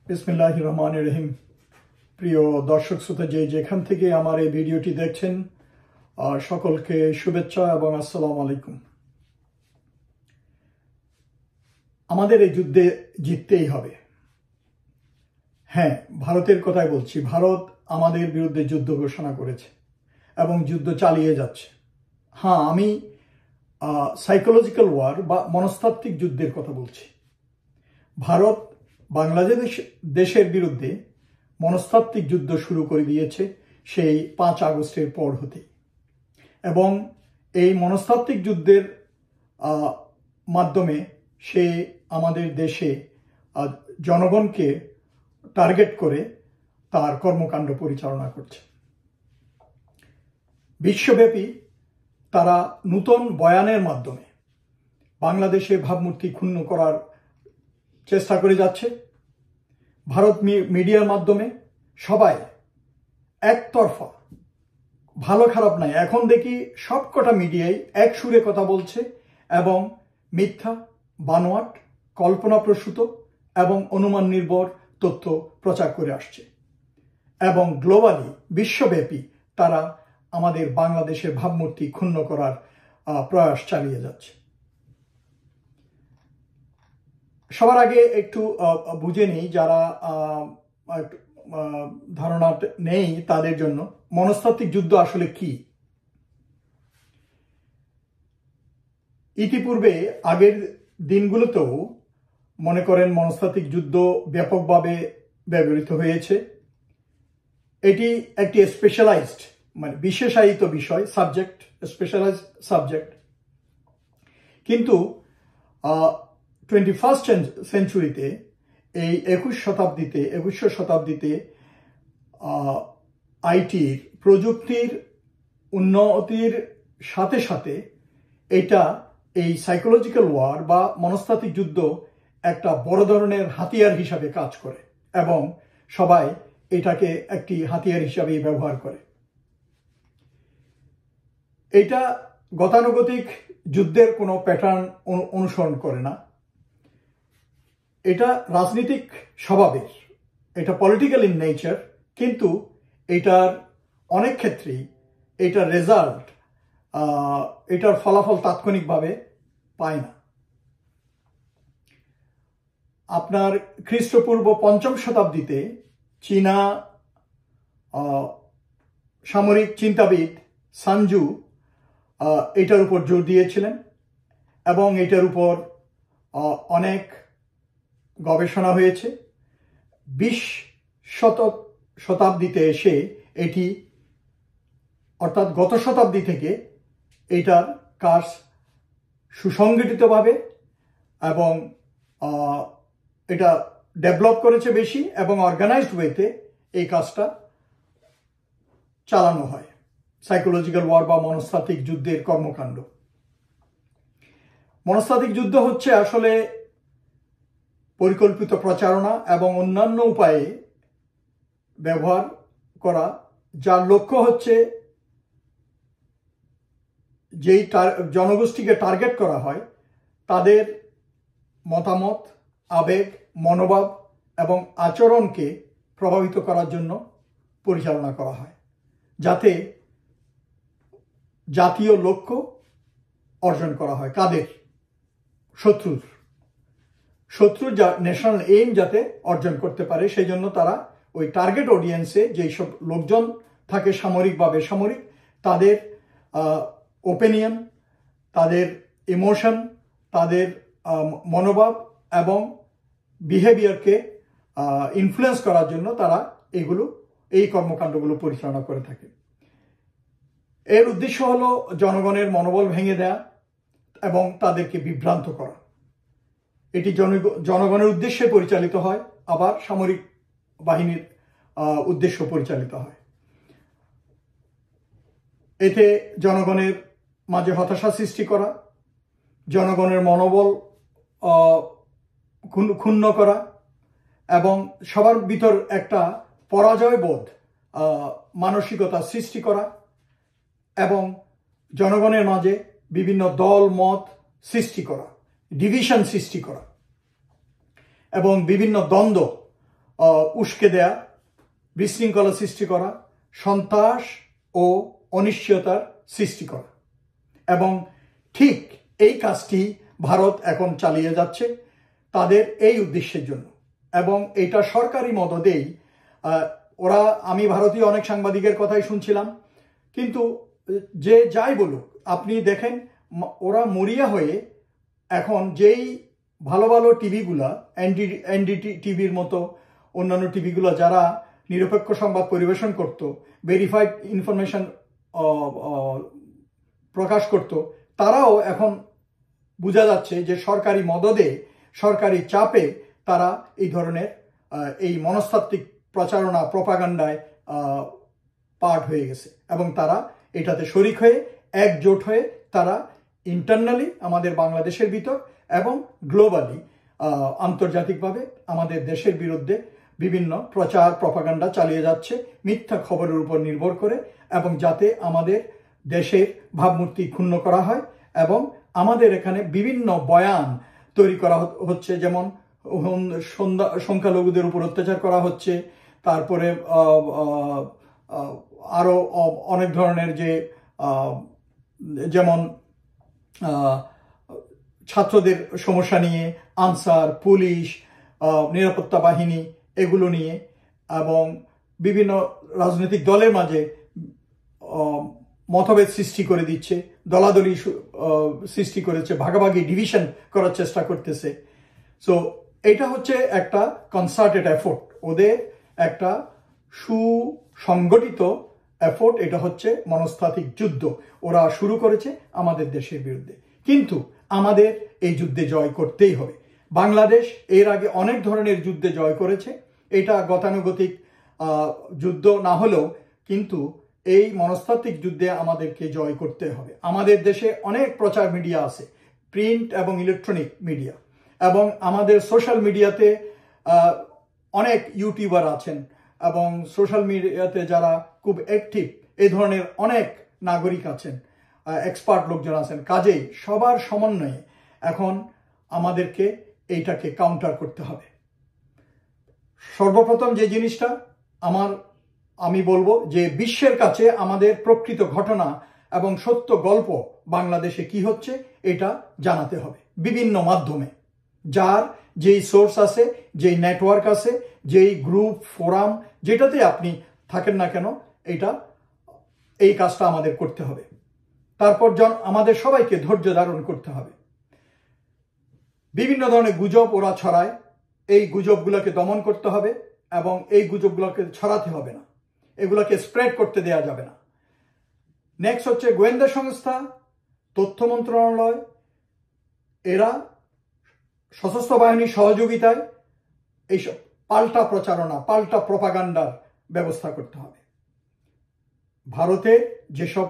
বিসমিল্লাহির রহমানির রহিম। প্রিয় দর্শক শ্রোতা, যেখান থেকে আমার এই ভিডিওটি দেখছেন, সকলকে শুভেচ্ছা এবং আসসালামু আলাইকুম। আমাদের এই যুদ্ধে জিততেই হবে। হ্যাঁ, ভারতের কথাই বলছি। ভারত আমাদের বিরুদ্ধে যুদ্ধ ঘোষণা করেছে এবং যুদ্ধ চালিয়ে যাচ্ছে। হ্যাঁ, আমি সাইকোলজিক্যাল ওয়ার বা মনস্তাত্ত্বিক যুদ্ধের কথা বলছি। ভারত বাংলাদেশ দেশের বিরুদ্ধে মনস্তাত্ত্বিক যুদ্ধ শুরু করে দিয়েছে সেই 5 আগস্টের পর হতে, এবং এই মনস্তাত্ত্বিক যুদ্ধের মাধ্যমে সে আমাদের দেশে জনগণকে টার্গেট করে তার কর্মকাণ্ড পরিচালনা করছে। বিশ্বব্যাপী তারা নূতন বয়ানের মাধ্যমে বাংলাদেশের ভাবমূর্তি ক্ষুণ্ণ করার চেষ্টা করে যাচ্ছে। ভারত মিডিয়ার মাধ্যমে সবাই একতরফা, ভালো খারাপ নাই, এখন দেখি সবকটা মিডিয়াই এক সুরে কথা বলছে এবং মিথ্যা, বানোয়াট, কল্পনাপ্রসূত এবং অনুমান নির্ভর তথ্য প্রচার করে আসছে, এবং গ্লোবালি বিশ্বব্যাপী তারা আমাদের বাংলাদেশের ভাবমূর্তি ক্ষুণ্ণ করার প্রয়াস চালিয়ে যাচ্ছে। সবার আগে একটু বুঝে নিই, যারা ধারণা নেই তাদের জন্য মনস্তাত্ত্বিক যুদ্ধ আসলে কি। ইতিপূর্বে আগের দিনগুলোতেও মনে করেন মনস্তাত্ত্বিক যুদ্ধ ব্যাপকভাবে ব্যবহৃত হয়েছে। এটি একটি স্পেশালাইজড, মানে বিশেষায়িত বিষয়, সাবজেক্ট, স্পেশালাইজড সাবজেক্ট। কিন্তু 21st সেঞ্চুরিতে, এই 21শো শতাব্দীতে আইটির, প্রযুক্তির উন্নতির সাথে সাথে এটা, এই সাইকোলজিক্যাল ওয়ার বা মনস্তাত্ত্বিক যুদ্ধ একটা বড় ধরনের হাতিয়ার হিসাবে কাজ করে, এবং সবাই এটাকে একটি হাতিয়ার হিসাবে ব্যবহার করে। এটা গতানুগতিক যুদ্ধের কোনো প্যাটার্ন অনুসরণ করে না। এটা রাজনৈতিক স্বভাবের, এটা পলিটিক্যাল ইন নেচার, কিন্তু এটার অনেক ক্ষেত্রেই এটার রেজাল্ট, এটার ফলাফল তাৎক্ষণিকভাবে পায় না। আপনার খ্রিস্টপূর্ব 5ম শতাব্দীতে চীনা সামরিক চিন্তাবিদ সানজু এটার উপর জোর দিয়েছিলেন, এবং এটার উপর অনেক গবেষণা হয়েছে। 20 শতাব্দীতে এসে এটি, অর্থাৎ গত শতাব্দী থেকে এটার কাজ সুসংগঠিতভাবে এবং এটা ডেভেলপ করেছে বেশি, এবং অর্গানাইজড ওয়েতে এই কাজটা চালানো হয়। সাইকোলজিক্যাল ওয়ার বা মনস্তাত্ত্বিক যুদ্ধের কর্মকাণ্ড। মনস্তাত্ত্বিক যুদ্ধ হচ্ছে আসলে পরিকল্পিত প্রচারণা এবং অন্যান্য উপায়ে ব্যবহার করা, যার লক্ষ্য হচ্ছে যেই জনগোষ্ঠীকে টার্গেট করা হয় তাদের মতামত, আবেগ, মনোভাব এবং আচরণকে প্রভাবিত করার জন্য পরিচালনা করা হয়, যাতে জাতীয় লক্ষ্য অর্জন করা হয়। কাদের? শত্রুর ন্যাশনাল এইম যাতে অর্জন করতে পারে, সেই জন্য তারা ওই টার্গেট অডিয়েন্সে যেই সব লোকজন থাকে সামরিক বা বেসামরিক, তাদের ওপিনিয়ন, তাদের ইমোশন, তাদের মনোভাব এবং বিহেভিয়ারকে ইনফ্লুয়েন্স করার জন্য তারা এই কর্মকাণ্ডগুলো পরিচালনা করে থাকে। এর উদ্দেশ্য হলো জনগণের মনোবল ভেঙে দেয়া এবং তাদেরকে বিভ্রান্ত করা। এটি জনগণের উদ্দেশ্যে পরিচালিত হয়, আবার সামরিক বাহিনীর উদ্দেশ্য পরিচালিত হয়। এতে জনগণের মাঝে হতাশা সৃষ্টি করা, জনগণের মনোবল ক্ষুণ্ণ করা, এবং সবার ভিতর একটা পরাজয় বোধ মানসিকতা সৃষ্টি করা, এবং জনগণের মাঝে বিভিন্ন দল মত সৃষ্টি করা, ডিভিশন সৃষ্টি করা, এবং বিভিন্ন দ্বন্দ্ব উস্কে দেয়া, বিশৃঙ্খলা সৃষ্টি করা, সন্ত্রাস ও অনিশ্চয়তার সৃষ্টি করা। এবং ঠিক এই কাজটি ভারত এখন চালিয়ে যাচ্ছে তাদের এই উদ্দেশ্যের জন্য। এবং এটা সরকারি মদদেই ওরা, আমি ভারতীয় অনেক সাংবাদিকের কথাই শুনছিলাম, কিন্তু যে যাই বলুক, আপনি দেখেন ওরা মরিয়া হয়ে এখন যেই ভালো ভালো টিভিগুলা, এনডিটি টিভির মতো অন্যান্য টিভিগুলো যারা নিরপেক্ষ সংবাদ পরিবেশন করত, ভেরিফাইড ইনফরমেশন প্রকাশ করত, তারাও এখন বোঝা যাচ্ছে যে সরকারি মদদে, সরকারি চাপে তারা এই ধরনের এই মনস্তাত্ত্বিক প্রচারণা, প্রপাগান্ডায় পার্ট হয়ে গেছে। এবং তারা এটাতে শরিক হয়ে, একজোট হয়ে তারা ইন্টারনালি আমাদের বাংলাদেশের ভিতর এবং গ্লোবালি আন্তর্জাতিকভাবে আমাদের দেশের বিরুদ্ধে বিভিন্ন প্রচার, প্রপাগান্ডা চালিয়ে যাচ্ছে মিথ্যা খবরের উপর নির্ভর করে, এবং যাতে আমাদের দেশের ভাবমূর্তি ক্ষুণ্ণ করা হয়। এবং আমাদের এখানে বিভিন্ন বয়ান তৈরি করা হচ্ছে, যেমন সংখ্যালঘুদের উপর অত্যাচার করা হচ্ছে, তারপরে আরো অনেক ধরনের যে যেমন ছাত্রদের সমস্যা নিয়ে, আনসার, পুলিশ, নিরাপত্তা বাহিনী, এগুলো নিয়ে, এবং বিভিন্ন রাজনৈতিক দলের মাঝে মতভেদ সৃষ্টি করে দিচ্ছে, দলাদলি সৃষ্টি করেছে, ভাগাভাগি, ডিভিশন করার চেষ্টা করতেছে। সো এটা হচ্ছে একটা কনসার্টেড এফোর্ট, ওদের একটা সুসংগঠিত এফোর্ট। এটা হচ্ছে মনস্তাত্ত্বিক যুদ্ধ ওরা শুরু করেছে আমাদের দেশের বিরুদ্ধে। কিন্তু আমাদের এই যুদ্ধে জয় করতেই হবে। বাংলাদেশ এর আগে অনেক ধরনের যুদ্ধে জয় করেছে, এটা গতানুগতিক যুদ্ধ না হলেও কিন্তু এই মনস্তাত্ত্বিক যুদ্ধে আমাদেরকে জয় করতে হবে। আমাদের দেশে অনেক প্রচার মিডিয়া আছে, প্রিন্ট এবং ইলেকট্রনিক মিডিয়া, এবং আমাদের সোশ্যাল মিডিয়াতে অনেক ইউটিউবার আছেন, এবং সোশ্যাল মিডিয়াতে যারা খুব অ্যাক্টিভ এই ধরনের অনেক নাগরিক আছেন, এক্সপার্ট লোকজন আছেন। কাজেই সবার সমন্বয়ে এখন আমাদেরকে এইটাকে কাউন্টার করতে হবে। সর্বপ্রথম যে জিনিসটা আমি বলবো যে বিশ্বের কাছে আমাদের প্রকৃত ঘটনা এবং সত্য গল্প বাংলাদেশে কি হচ্ছে এটা জানাতে হবে বিভিন্ন মাধ্যমে। যার যেই সোর্স আছে, যেই নেটওয়ার্ক আছে, যেই গ্রুপ, ফোরাম, যেটাতে আপনি থাকেন না কেন, এই কাজটা আমাদের করতে হবে। তারপর আমাদের সবাইকে ধৈর্য ধারণ করতে হবে। বিভিন্ন ধরনের গুজব ওরা ছড়ায়, এই গুজবগুলোকে দমন করতে হবে, এবং এই গুজবগুলোকে ছড়াতে হবে না, এগুলোকে স্প্রেড করতে দেওয়া যাবে না। নেক্সট হচ্ছে গোয়েন্দা সংস্থা, তথ্য মন্ত্রণালয়, এরা সশস্ত্র বাহিনীর সহযোগিতায় এইসব পাল্টা প্রচারণা, পাল্টা প্রপাগান্ডার ব্যবস্থা করতে হবে। ভারতের যেসব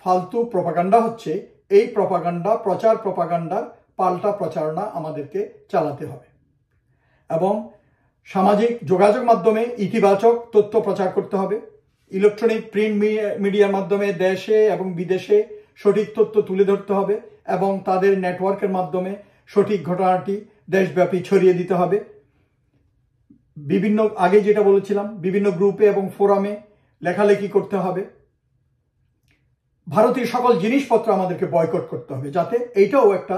ফালতু প্রপাগান্ডা হচ্ছে, এই প্রপাগান্ডা, প্রচার প্রপাগান্ডার পাল্টা প্রচারণা আমাদেরকে চালাতে হবে। এবং সামাজিক যোগাযোগ মাধ্যমে ইতিবাচক তথ্য প্রচার করতে হবে। ইলেকট্রনিক প্রিন্ট মিডিয়ার মাধ্যমে দেশে এবং বিদেশে সঠিক তথ্য তুলে ধরতে হবে, এবং তাদের নেটওয়ার্কের মাধ্যমে সঠিক ঘটনাটি দেশব্যাপী ছড়িয়ে দিতে হবে। আগে যেটা বলেছিলাম, বিভিন্ন গ্রুপে এবং ফোরামে লেখালেখি করতে হবে। ভারতীয় সকল জিনিসপত্র আমাদেরকে বয়কট করতে হবে, যাতে এইটাও একটা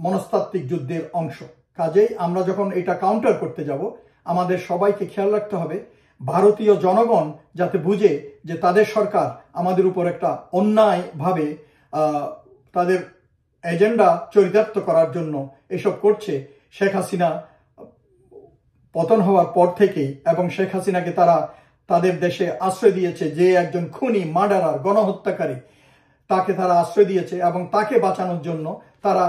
মনস্তাত্ত্বিক যুদ্ধের অংশ। কাজেই আমরা যখন এটা কাউন্টার করতে যাব, আমাদের সবাইকে খেয়াল রাখতে হবে ভারতীয় জনগণ যাতে বুঝে যে তাদের সরকার আমাদের উপর একটা অন্যায়ভাবে তাদের এজেন্ডা চরিতার্থ করার জন্য এসব করছে। শেখ হাসিনা পতন হওয়ার পর থেকেই, এবং শেখ হাসিনাকে তাদের দেশে আশ্রয় দিয়েছে, যে একজন খুনি, মার্ডারার, গণহত্যাকারী, তাকে তারা আশ্রয় দিয়েছে, এবং তাকে বাঁচানোর জন্য তারা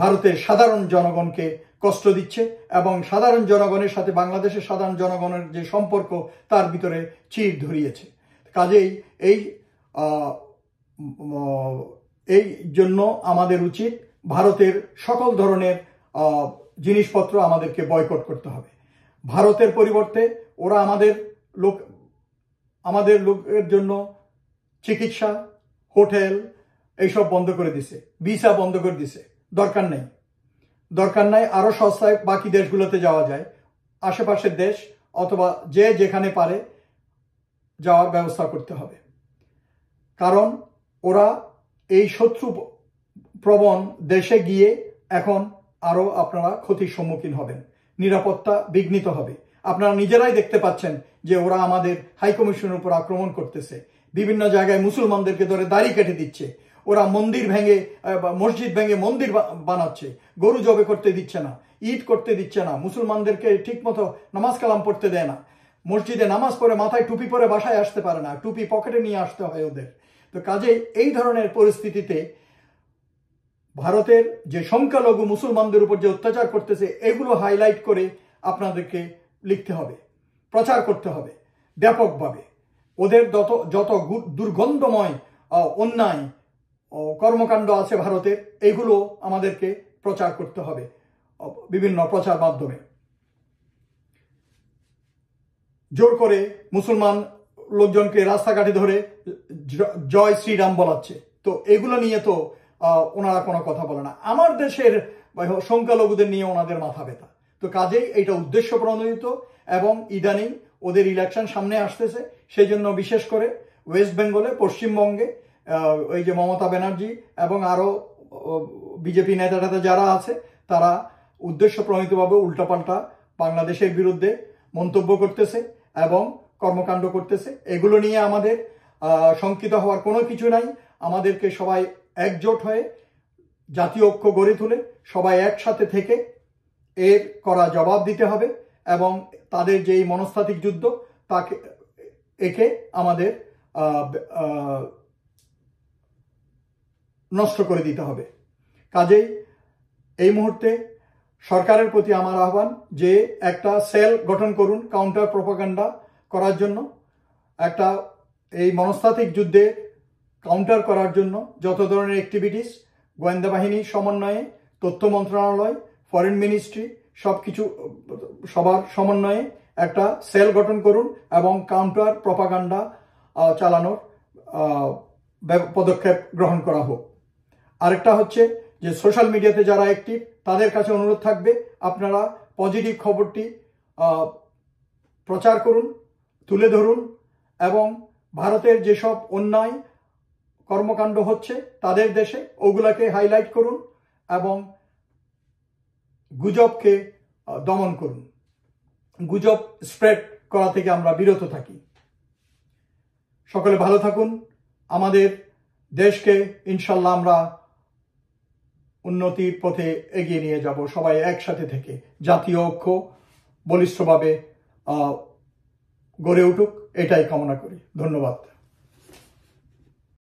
ভারতের সাধারণ জনগণকে কষ্ট দিচ্ছে, এবং সাধারণ জনগণের সাথে বাংলাদেশের সাধারণ জনগণের যে সম্পর্ক তার ভিতরে চির ধরিয়েছে। কাজেই এই জন্য আমাদের উচিত ভারতের সকল ধরনের জিনিসপত্র আমাদেরকে বয়কট করতে হবে। ভারতের পরিবর্তে ওরা আমাদের লোকের জন্য চিকিৎসা, হোটেল এইসব বন্ধ করে দিছে, ভিসা বন্ধ করে দিছে। দরকার নাই, আরো সস্তায় বাকি দেশগুলোতে যাওয়া যায়, আশেপাশের দেশ অথবা যে যেখানে পারে যাওয়ার ব্যবস্থা করতে হবে। কারণ ওরা এই শত্রু প্রবণ দেশে গিয়ে এখন আরো আপনারা ক্ষতির সম্মুখীন হবেন, নিরাপত্তা বিঘ্নিত হবে। আপনারা নিজেরাই দেখতে পাচ্ছেন যে ওরা আমাদের হাইকমিশনের উপর আক্রমণ করতেছে, বিভিন্ন জায়গায় মুসলমানদেরকে ধরে দাড়ি কেটে দিচ্ছে, ওরা মন্দির ভেঙে মসজিদ ভেঙে মন্দির বানাচ্ছে, গরু জবে করতে দিচ্ছে না, ঈদ করতে দিচ্ছে না, মুসলমানদেরকে ঠিক মতো নামাজ কালাম পড়তে দেয় না, মসজিদে নামাজ পড়ে মাথায় টুপি পরে বাসায় আসতে পারে না, টুপি পকেটে নিয়ে আসতে হয় ওদের। তো কাজেই এই ধরনের পরিস্থিতিতে ভারতের যে সংখ্যালঘু মুসলমানদের উপর যে অত্যাচার করতেছে এগুলো হাইলাইট করে আপনাদেরকে লিখতে হবে, প্রচার করতে হবে ব্যাপকভাবে। ওদের যত দুর্গন্ধময় অন্যায় কর্মকাণ্ড আছে ভারতের, এগুলো আমাদেরকে প্রচার করতে হবে বিভিন্ন প্রচার মাধ্যমে। জোর করে মুসলমান লোকজনকে রাস্তাঘাটে ধরে জয় শ্রীরাম বলাচ্ছে, তো এগুলো নিয়ে তো ওনারা কোনো কথা বলে না। আমার দেশের সংখ্যালঘুদের নিয়ে ওনাদের মাথা ব্যথা। তো কাজেই এটা উদ্দেশ্য প্রণোদিত, এবং ইদানিং ওদের ইলেকশন সামনে আসতেছে, সেই জন্য বিশেষ করে ওয়েস্ট বেঙ্গলে, পশ্চিমবঙ্গে ওই যে মমতা ব্যানার্জি এবং আরো বিজেপি নেতা যারা আছে তারা উদ্দেশ্য প্রণোদিতভাবে উল্টাপাল্টা বাংলাদেশের বিরুদ্ধে মন্তব্য করতেছে এবং কর্মকাণ্ড করতেছে। এগুলো নিয়ে আমাদের শঙ্কিত হওয়ার কোনো কিছু নাই। আমাদেরকে সবাই একজোট হয়ে জাতীয় ঐক্য গড়ে তুলে সবাই একসাথে থেকে এর করা জবাব দিতে হবে, এবং তাদের যে এই মনস্তাত্ত্বিক যুদ্ধ তাকে একে আমাদের নষ্ট করে দিতে হবে। কাজেই এই মুহূর্তে সরকারের প্রতি আমার আহ্বান যে একটা সেল গঠন করুন কাউন্টার প্রোপাগান্ডা করার জন্য, একটা এই মনস্তাত্ত্বিক যুদ্ধে কাউন্টার করার জন্য যত ধরনের অ্যাক্টিভিটিস গোয়েন্দা বাহিনীর সমন্বয়ে, তথ্য মন্ত্রণালয়, ফরেন মিনিস্ট্রি সবকিছু সবার সমন্বয়ে একটা সেল গঠন করুন এবং কাউন্টার প্রোপাগান্ডা চালানোর পদক্ষেপ গ্রহণ করা হোক। আরেকটা হচ্ছে যে সোশ্যাল মিডিয়াতে যারা অ্যাক্টিভ তাদের কাছে অনুরোধ থাকবে আপনারা পজিটিভ খবরটি প্রচার করুন, তুলে ধরুন, এবং ভারতের যেসব অন্যায় কর্মকাণ্ড হচ্ছে তাদের দেশে ওগুলাকে হাইলাইট করুন এবং গুজবকে দমন করুন। গুজব স্প্রেড করা থেকে আমরা বিরত থাকি। সকলে ভালো থাকুন। আমাদের দেশকে ইনশাল্লাহ আমরা উন্নতির পথে এগিয়ে নিয়ে যাব, সবাই একসাথে থেকে জাতীয় ঐক্য বলিষ্ঠভাবে গড়ে উঠুক, এটাই কামনা করি। ধন্যবাদ।